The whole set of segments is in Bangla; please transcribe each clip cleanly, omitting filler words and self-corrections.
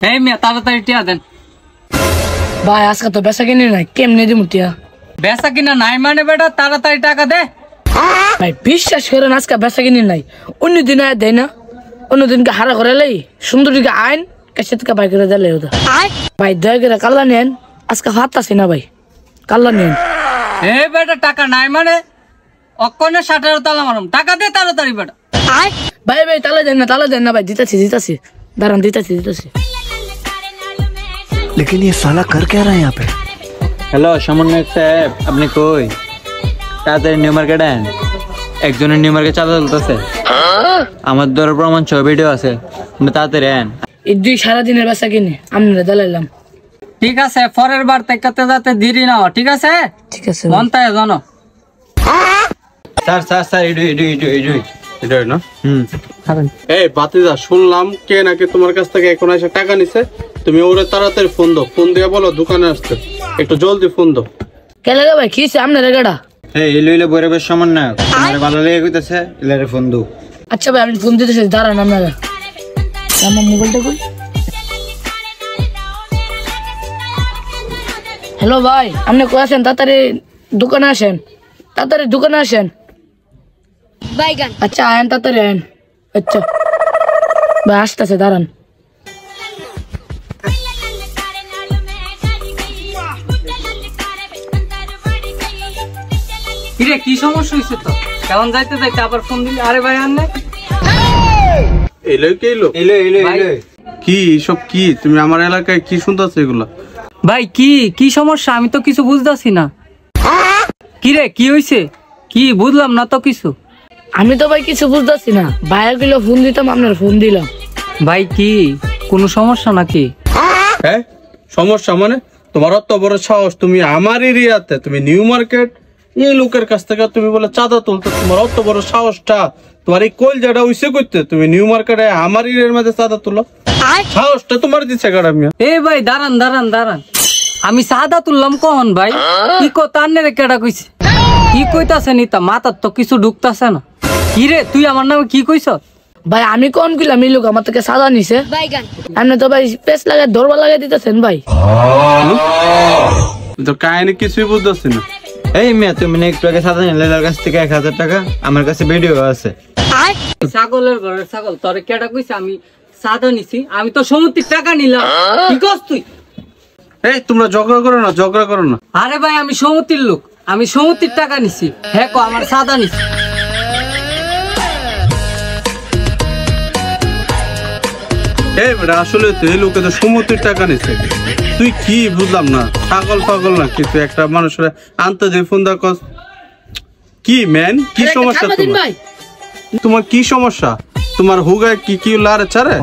এই মিয়া তাড়াতাড়ি টিয়া দেন ভাই আজকে তো বেচা কিনে নাই কেমনে দিমু টিয়া বেচা কিনা নাই মানে বেটা তাড়াতাড়ি টাকা দে ভাই বিশ্বাস করেন আজকে বেচা কিনে নাই অন্যদিন আয় দেয় না অন্যদিনকে হারা করে লাই সুন্দরীকে আইন কাছে বাই করে দিলে ওটা ভাই দয়া করে কাল্লা নেন আজকে ভাত আছে না ভাই কাল্লা নেন এই বেটা টাকা নাই মানে অক্ষণে 60 তালা মারুম টাকা দে তাড়াতাড়ি বেটা ভাই ভাই তালা দেন না ভাই দিতাছি দাঁড়ান দিতাছি लेकिन ये साला कर क्या रहा है यहाँ पे? হ্যালো সমন্বয়ক সাহেব আপনি কই তাড়াতাড়ি নিউ মার্কেট আন একজনের নিউ মার্কেট চাঁদা তুলতেছে আমার দ্বারা প্রমাণ ছবি ভিডিও আছে আপনি তাড়াতাড়ি আন এই দুই সারাদিনের বেচা কিনে আমরা দালাইলাম ঠিক আছে পরের বার থেকে যাতে দেরি না হয় ঠিক আছে মনটায় জানো স্যার এটাই না খাবেন এই বাতিজা শুনলাম কে নাকি তোমার কাছ থেকে এখন এসে টাকা নিছে তুমি ওরে তাড়াতাড়ি ফোন দাও ফোন দিয়ে বলো দোকানে আসতে একটু জলদি ফোন দাও কে লাগে ভাই কি সামনে রেগাড়া এই ইলইলে বইরের সমন্বয়ক আমার ভালো লেগে কইতাছে ইলারে ফোন দাও আচ্ছা ভাই আমি ফোন দিতেছি দাঁড়ান আপনারা আমার মোবাইলটা কই হ্যালো ভাই আপনি কই আছেন তাড়াতাড়ি দোকানে আসেন বাইগান আচ্ছা আয়েন তাড়াতাড়ি আয়েন আচ্ছা ভাই আসতেছে দাঁড়ান কিরে কি সমস্যা হইছে তো কেমন যাইতে আবার ফোন দিলি আরে ভাই আন না এলো কি সব কি তুমি আমার এলাকায় কি শুনতেছো এগুলা ভাই কি সমস্যা আমি তো কিছু বুঝতাছি না কিরে কি হইছে কি বুঝলাম না তো কিছু আমি তো ভাই কিছু বুঝতেছি না ভাইয়া গুলো ফোন দিতাম আপনার ফোন দিলাম ভাই কি কোনো সমস্যা নাকি হ্যাঁ সমস্যা মানে তোমার অত বড় সাহস তুমি আমার এরিয়াতে তুমি নিউ মার্কেট এই লোকের কাছ থেকে তুমি বলে চাঁদা তুলতে তোমার অত বড় সাহসটা তোমার এই কলজাটা উইসে করতে তুমি নিউ মার্কেটে আমার এরিয়ার মধ্যে চাঁদা তুলো সাহসটা তোমার দিচ্ছে গাড়ামিয়া এ ভাই দাঁড়ান আমি সাদা তুললাম কখন ভাই কি তান্নে রে কেডা কইছে কি কইতাছে নিতা মাথার তো কিছু ঢুকতাছে না কি রে তুই আমার নামে কি কইছ ভাই আমি কোন কিলাম এই লোক আমার থেকে সাদা নিছে বাইগান আপনি তো ভাই পেস লাগাই ধরবা লাগাই দিতেছেন ভাই তো কাহিনী কিছুই বুঝতেছি না এই মিয়া তুমি একটু আগে সাদা নিলে তার কাছ থেকে 1000 টাকা আমার কাছে ভিডিও আছে ছাগলের ঘরের ছাগল তোরে কেডা কইছে আমি সাদা নিছি আমি তো সমুদ্রের টাকা নিলাম কি কস তুই এই তোমরা ঝগড়া করো না আরে ভাই আমি সমুদ্রের লোক আমি সমুদ্রের টাকা নিছি হ্যাঁ কো আমার সাদা নিছি এই বেটা আসলে তো এই লোকে তো সমুদ্রের টাকা নিচ্ছে তুই কি বুঝলাম না পাগল না কিন্তু একটা মানুষের আনতে যে ফোন দা কি ম্যান কি সমস্যা তোমার কি সমস্যা তোমার হুগায় কি লারে ছাড়ে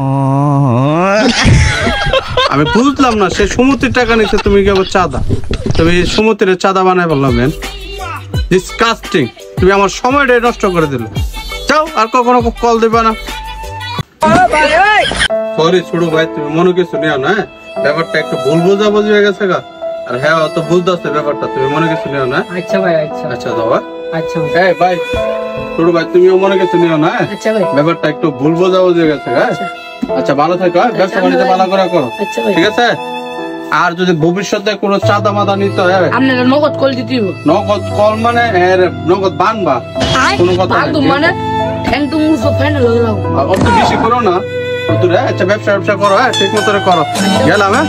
আমি বুঝলাম না সে সমুদ্রের টাকা নিচ্ছে তুমি কি আবার চাঁদা তুমি সমুদ্রের চাঁদা বানাই বললাম ম্যান ডিসকাস্টিং তুমি আমার সময়টা নষ্ট করে দিলে যাও আর কখনো কল দেবে না সরি ছোট ভাই তুমি মনে কিছু নিও না ব্যাপারটা একটু ভুল বোঝাবুঝি হয়ে গেছে গা আর হ্যাঁ অত বুঝতে ব্যাপারটা তুমি মনে কিছু নিও না আচ্ছা ভাই আচ্ছা আচ্ছা দাও আচ্ছা এই ভাই ছোট ভাই তুমিও মনে কিছু নিও না আচ্ছা ভাই ব্যাপারটা একটু ভুল বোঝাবুঝি হয়ে গেছে হ্যাঁ আচ্ছা ভালো থাকো ব্যবসা বাণিজ্য ভালো করে করো আচ্ছা ভাই ঠিক আছে আর যদি ভবিষ্যতে কোনো চাঁদা মাদা নিতে হয় আপনারা নগদ কল দিতে দিব নগদ কল মানে নগদ বানবা কোনো কথা বাদু নেই মানে ঠ্যাং টু মুসো ফাইনাল লাগাও অত বেশি করো না আচ্ছা ব্যবসা করো হ্যাঁ ঠিক মতো করো গেলাম হ্যাঁ